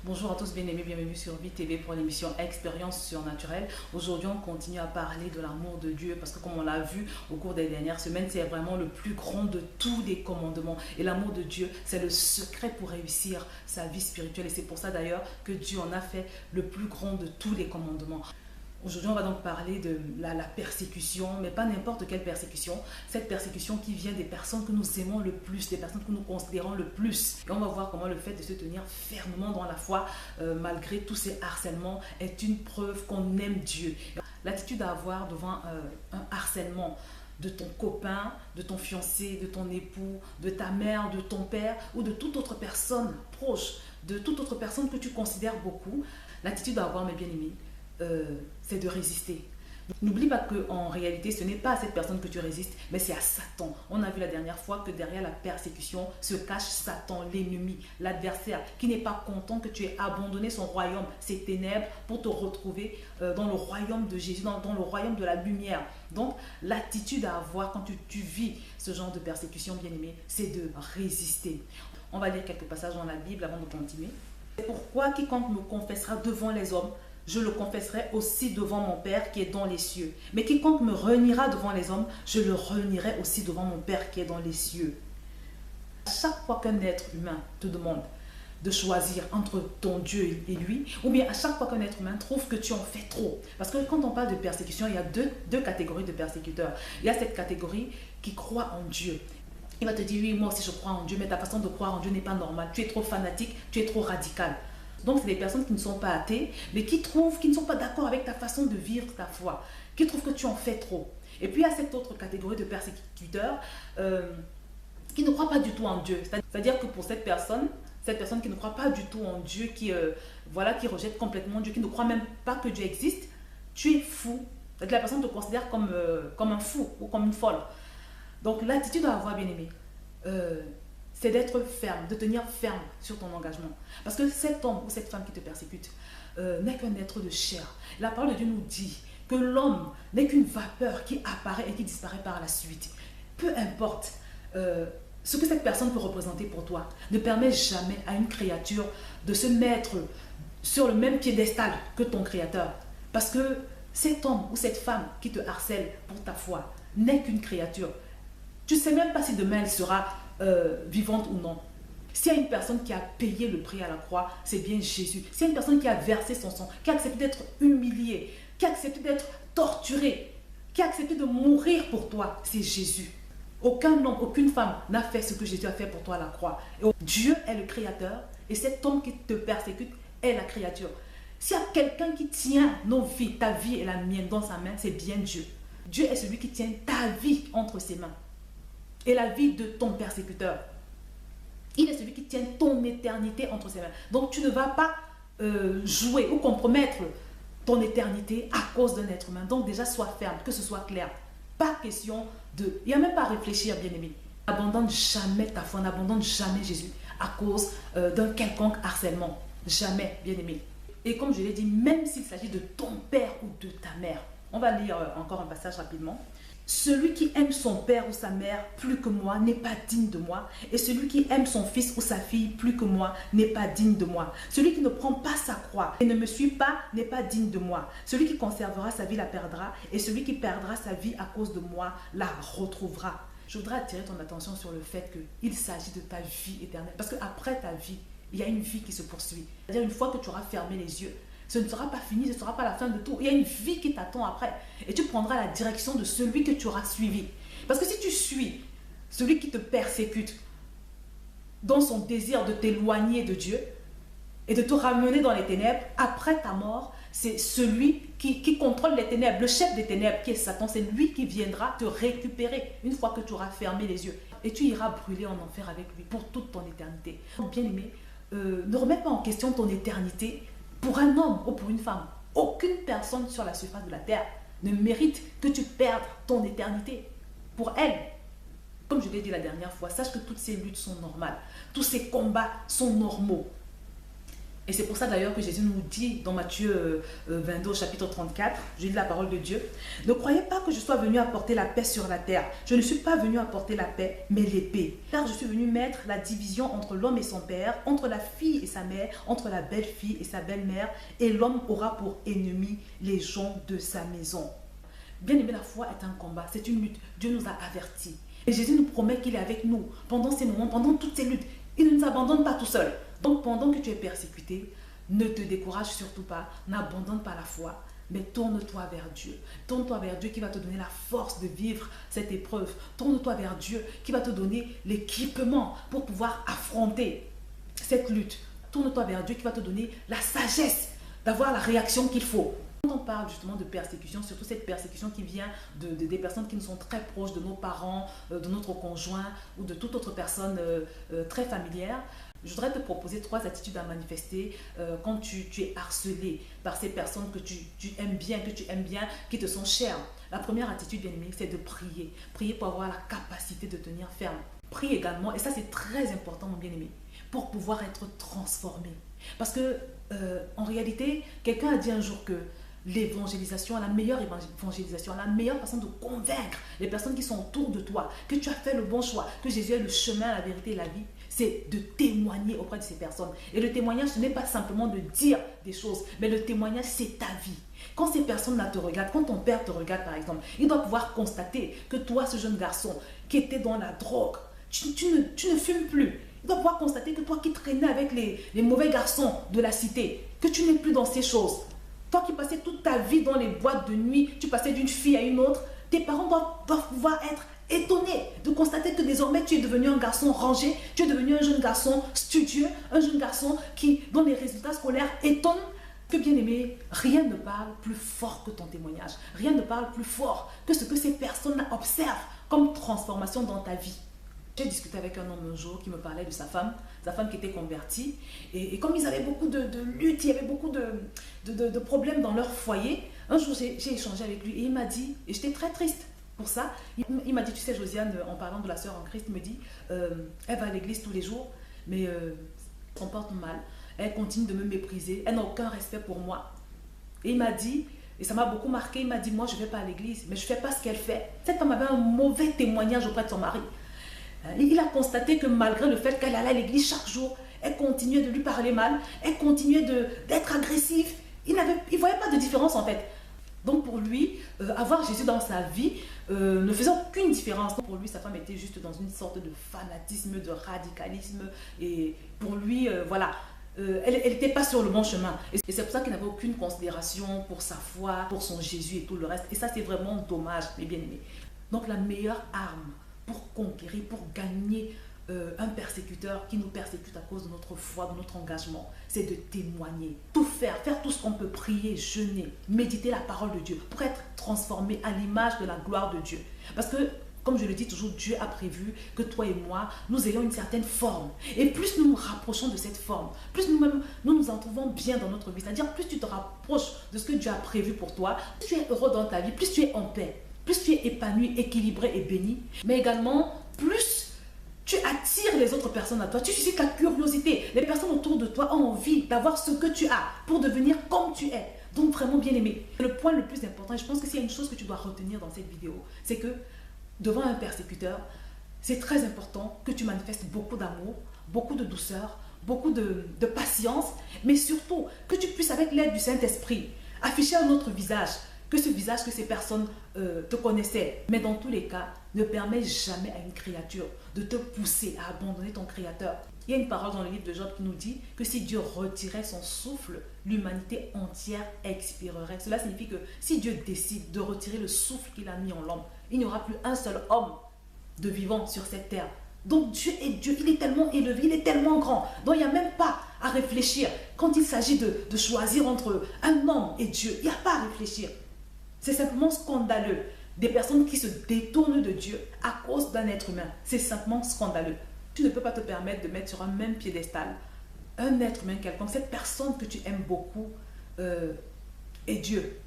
Bonjour à tous, bien-aimés, bienvenue sur Vie TV pour l'émission Expérience surnaturelle. Aujourd'hui, on continue à parler de l'amour de Dieu parce que comme on l'a vu au cours des dernières semaines, c'est vraiment le plus grand de tous les commandements. Et l'amour de Dieu, c'est le secret pour réussir sa vie spirituelle. Et c'est pour ça d'ailleurs que Dieu en a fait le plus grand de tous les commandements. Aujourd'hui, on va donc parler de la persécution, mais pas n'importe quelle persécution. Cette persécution qui vient des personnes que nous aimons le plus, des personnes que nous considérons le plus. Et on va voir comment le fait de se tenir fermement dans la foi, malgré tous ces harcèlements, est une preuve qu'on aime Dieu. L'attitude à avoir devant un harcèlement de ton copain, de ton fiancé, de ton époux, de ta mère, de ton père ou de toute autre personne proche, de toute autre personne que tu considères beaucoup, l'attitude à avoir, mes bien-aimés, c'est de résister. N'oublie pas qu'en réalité, ce n'est pas à cette personne que tu résistes, mais c'est à Satan. On a vu la dernière fois que derrière la persécution se cache Satan, l'ennemi, l'adversaire, qui n'est pas content que tu aies abandonné son royaume, ses ténèbres, pour te retrouver dans le royaume de Jésus, dans le royaume de la lumière. Donc, l'attitude à avoir quand tu vis ce genre de persécution, bien-aimé, c'est de résister. On va lire quelques passages dans la Bible avant de continuer. C'est pourquoi quiconque me confessera devant les hommes, je le confesserai aussi devant mon Père qui est dans les cieux. Mais quiconque me reniera devant les hommes, je le renierai aussi devant mon Père qui est dans les cieux. À chaque fois qu'un être humain te demande de choisir entre ton Dieu et lui, ou bien à chaque fois qu'un être humain trouve que tu en fais trop. Parce que quand on parle de persécution, il y a deux catégories de persécuteurs. Il y a cette catégorie qui croit en Dieu. Il va te dire, oui, moi aussi je crois en Dieu, mais ta façon de croire en Dieu n'est pas normale. Tu es trop fanatique, tu es trop radical. Donc, c'est des personnes qui ne sont pas athées, mais qui ne sont pas d'accord avec ta façon de vivre ta foi, qui trouvent que tu en fais trop. Et puis, il y a cette autre catégorie de persécuteurs qui ne croient pas du tout en Dieu. C'est-à-dire que pour cette personne qui ne croit pas du tout en Dieu, qui rejette complètement Dieu, qui ne croit même pas que Dieu existe, tu es fou. C'est-à-dire que la personne te considère comme un fou ou comme une folle. Donc, l'attitude à avoir, bien aimé, c'est d'être ferme, de tenir ferme sur ton engagement. Parce que cet homme ou cette femme qui te persécute n'est qu'un être de chair. La parole de Dieu nous dit que l'homme n'est qu'une vapeur qui apparaît et qui disparaît par la suite. Peu importe ce que cette personne peut représenter pour toi, ne permet jamais à une créature de se mettre sur le même piédestal que ton créateur. Parce que cet homme ou cette femme qui te harcèle pour ta foi n'est qu'une créature. Tu ne sais même pas si demain elle sera vivante ou non. S'il y a une personne qui a payé le prix à la croix, c'est bien Jésus. S'il y a une personne qui a versé son sang, qui a accepté d'être humiliée, qui a accepté d'être torturée, qui a accepté de mourir pour toi, c'est Jésus. Aucun homme, aucune femme n'a fait ce que Jésus a fait pour toi à la croix. Et Dieu est le créateur et cet homme qui te persécute est la créature. S'il y a quelqu'un qui tient nos vies, ta vie et la mienne dans sa main, c'est bien Dieu. Dieu est celui qui tient ta vie entre ses mains et la vie de ton persécuteur. Il est celui qui tient ton éternité entre ses mains. Donc tu ne vas pas jouer ou compromettre ton éternité à cause d'un être humain. Donc déjà sois ferme, que ce soit clair. Pas question de... Il n'y a même pas à réfléchir, bien-aimé. N'abandonne jamais ta foi, n'abandonne jamais Jésus à cause d'un quelconque harcèlement. Jamais, bien-aimé. Et comme je l'ai dit, même s'il s'agit de ton père ou de ta mère, on va lire encore un passage rapidement. Celui qui aime son père ou sa mère plus que moi n'est pas digne de moi. Et celui qui aime son fils ou sa fille plus que moi n'est pas digne de moi. Celui qui ne prend pas sa croix et ne me suit pas n'est pas digne de moi. Celui qui conservera sa vie la perdra. Et celui qui perdra sa vie à cause de moi la retrouvera. Je voudrais attirer ton attention sur le fait qu'il s'agit de ta vie éternelle. Parce qu'après ta vie, il y a une vie qui se poursuit. C'est-à-dire une fois que tu auras fermé les yeux, ce ne sera pas fini, ce ne sera pas la fin de tout. Il y a une vie qui t'attend après. Et tu prendras la direction de celui que tu auras suivi. Parce que si tu suis celui qui te persécute dans son désir de t'éloigner de Dieu et de te ramener dans les ténèbres, après ta mort, c'est celui qui contrôle les ténèbres, le chef des ténèbres qui est Satan, c'est lui qui viendra te récupérer une fois que tu auras fermé les yeux. Et tu iras brûler en enfer avec lui pour toute ton éternité. Bien aimé, ne remets pas en question ton éternité pour un homme ou pour une femme. Aucune personne sur la surface de la terre ne mérite que tu perdes ton éternité pour elle. Comme je l'ai dit la dernière fois, sache que toutes ces luttes sont normales. Tous ces combats sont normaux. Et c'est pour ça d'ailleurs que Jésus nous dit dans Matthieu 22 au chapitre 34, je lis la parole de Dieu, ne croyez pas que je sois venu apporter la paix sur la terre. Je ne suis pas venu apporter la paix, mais l'épée. Car je suis venu mettre la division entre l'homme et son père, entre la fille et sa mère, entre la belle-fille et sa belle-mère, et l'homme aura pour ennemi les gens de sa maison. Bien aimé, la foi est un combat, c'est une lutte. Dieu nous a avertis. Et Jésus nous promet qu'il est avec nous pendant ces moments, pendant toutes ces luttes. Il ne nous abandonne pas tout seul. Donc pendant que tu es persécuté, ne te décourage surtout pas, n'abandonne pas la foi, mais tourne-toi vers Dieu. Tourne-toi vers Dieu qui va te donner la force de vivre cette épreuve. Tourne-toi vers Dieu qui va te donner l'équipement pour pouvoir affronter cette lutte. Tourne-toi vers Dieu qui va te donner la sagesse d'avoir la réaction qu'il faut. Quand on parle justement de persécution, surtout cette persécution qui vient des personnes qui nous sont très proches, de nos parents, de notre conjoint ou de toute autre personne très familière, je voudrais te proposer 3 attitudes à manifester quand tu es harcelé par ces personnes que tu aimes bien, qui te sont chères. La première attitude, bien aimé, c'est de prier. Prier pour avoir la capacité de tenir ferme. Prie également, et ça c'est très important, mon bien-aimé, pour pouvoir être transformé. Parce que, en réalité, quelqu'un a dit un jour que l'évangélisation, la meilleure évangélisation, la meilleure façon de convaincre les personnes qui sont autour de toi, que tu as fait le bon choix, que Jésus est le chemin, la vérité et la vie, c'est de témoigner auprès de ces personnes. Et le témoignage, ce n'est pas simplement de dire des choses, mais le témoignage, c'est ta vie. Quand ces personnes-là te regardent, quand ton père te regarde par exemple, il doit pouvoir constater que toi, ce jeune garçon qui était dans la drogue, tu ne fumes plus. Il doit pouvoir constater que toi qui traînais avec les mauvais garçons de la cité, que tu n'es plus dans ces choses. Toi qui passais toute ta vie dans les boîtes de nuit, tu passais d'une fille à une autre, tes parents doivent pouvoir être étonnés de constater que désormais tu es devenu un garçon rangé, tu es devenu un jeune garçon studieux, un jeune garçon dont les résultats scolaires étonnent. Que bien aimé, rien ne parle plus fort que ton témoignage. Rien ne parle plus fort que ce que ces personnes observent comme transformation dans ta vie. J'ai discuté avec un homme un jour qui me parlait de sa femme qui était convertie. Et comme ils avaient beaucoup de luttes, il y avait beaucoup de problèmes dans leur foyer, un jour j'ai échangé avec lui et il m'a dit, et j'étais très triste pour ça, il m'a dit, tu sais Josiane, en parlant de la sœur en Christ, il me dit, elle va à l'église tous les jours, mais elle se comporte mal, elle continue de me mépriser, elle n'a aucun respect pour moi. Et il m'a dit, et ça m'a beaucoup marqué, il m'a dit, moi je ne vais pas à l'église, mais je ne fais pas ce qu'elle fait. Cette femme avait un mauvais témoignage auprès de son mari. Il a constaté que malgré le fait qu'elle allait à l'église chaque jour, elle continuait de lui parler mal, elle continuait d'être agressive. Il ne voyait pas de différence en fait. Donc pour lui, avoir Jésus dans sa vie ne faisait aucune différence. Pour lui, sa femme était juste dans une sorte de fanatisme, de radicalisme. Et pour lui, voilà, elle n'était pas sur le bon chemin. Et c'est pour ça qu'il n'avait aucune considération pour sa foi, pour son Jésus et tout le reste. Et ça, c'est vraiment dommage, mes bien-aimés. Donc la meilleure arme pour conquérir, pour gagner un persécuteur qui nous persécute à cause de notre foi, de notre engagement, c'est de témoigner, tout faire tout ce qu'on peut, prier, jeûner, méditer la parole de Dieu pour être transformé à l'image de la gloire de Dieu. Parce que, comme je le dis toujours, Dieu a prévu que toi et moi, nous ayons une certaine forme. Et plus nous nous rapprochons de cette forme, plus nous-mêmes, nous en trouvons bien dans notre vie. C'est-à-dire, plus tu te rapproches de ce que Dieu a prévu pour toi, plus tu es heureux dans ta vie, plus tu es en paix. Plus tu es épanoui, équilibré et béni, mais également plus tu attires les autres personnes à toi, tu suscites la curiosité. Les personnes autour de toi ont envie d'avoir ce que tu as pour devenir comme tu es. Donc vraiment bien aimé. Le point le plus important, et je pense que s'il y a une chose que tu dois retenir dans cette vidéo, c'est que devant un persécuteur, c'est très important que tu manifestes beaucoup d'amour, beaucoup de douceur, beaucoup de patience, mais surtout que tu puisses avec l'aide du Saint-Esprit afficher un autre visage, que ce visage que ces personnes te connaissaient. Mais dans tous les cas, ne permets jamais à une créature de te pousser à abandonner ton Créateur. Il y a une parole dans le livre de Job qui nous dit que si Dieu retirait son souffle, l'humanité entière expirerait. Cela signifie que si Dieu décide de retirer le souffle qu'il a mis en l'homme, il n'y aura plus un seul homme de vivant sur cette terre. Donc Dieu est Dieu, il est tellement élevé, il est tellement grand. Donc il n'y a même pas à réfléchir. Quand il s'agit de choisir entre un homme et Dieu, il n'y a pas à réfléchir. C'est simplement scandaleux. Des personnes qui se détournent de Dieu à cause d'un être humain. C'est simplement scandaleux. Tu ne peux pas te permettre de mettre sur un même piédestal un être humain quelconque. Cette personne que tu aimes beaucoup est Dieu.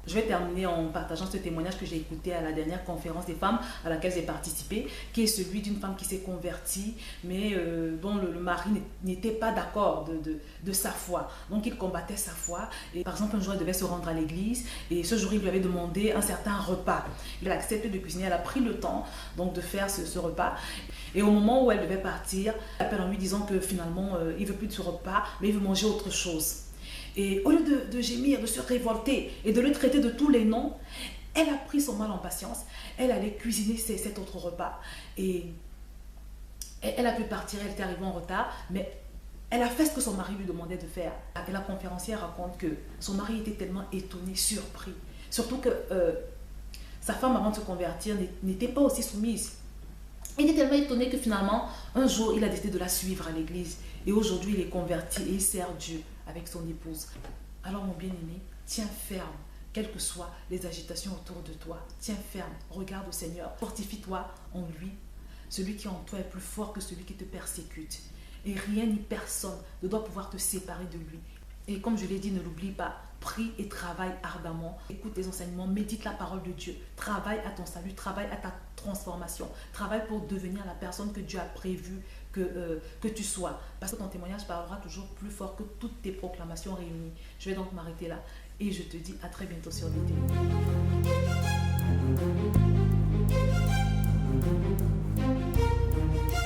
Je vais terminer en partageant ce témoignage que j'ai écouté à la dernière conférence des femmes à laquelle j'ai participé, qui est celui d'une femme qui s'est convertie, mais dont le mari n'était pas d'accord de sa foi. Donc il combattait sa foi. Et par exemple, un jour, elle devait se rendre à l'église et ce jour, il lui avait demandé un certain repas. Il a accepté de cuisiner, elle a pris le temps donc, de faire ce repas. Et au moment où elle devait partir, elle appelle en lui disant que finalement, il ne veut plus de ce repas, mais il veut manger autre chose. Et au lieu de gémir, de se révolter et de le traiter de tous les noms, elle a pris son mal en patience. Elle allait cuisiner cet autre repas. Et elle a pu partir, elle était arrivée en retard, mais elle a fait ce que son mari lui demandait de faire. Et la conférencière raconte que son mari était tellement étonné, surpris. Surtout que sa femme, avant de se convertir, n'était pas aussi soumise. Il était tellement étonné que finalement, un jour, il a décidé de la suivre à l'église. Et aujourd'hui, il est converti et il sert Dieu avec son épouse. Alors, mon bien-aimé, tiens ferme, quelles que soient les agitations autour de toi. Tiens ferme, regarde au Seigneur, fortifie-toi en lui. Celui qui est en toi est plus fort que celui qui te persécute. Et rien ni personne ne doit pouvoir te séparer de lui. Et comme je l'ai dit, ne l'oublie pas, prie et travaille ardemment. Écoute les enseignements, médite la parole de Dieu. Travaille à ton salut, travaille à ta transformation. Travaille pour devenir la personne que Dieu a prévu que tu sois. Parce que ton témoignage parlera toujours plus fort que toutes tes proclamations réunies. Je vais donc m'arrêter là et je te dis à très bientôt sur DT.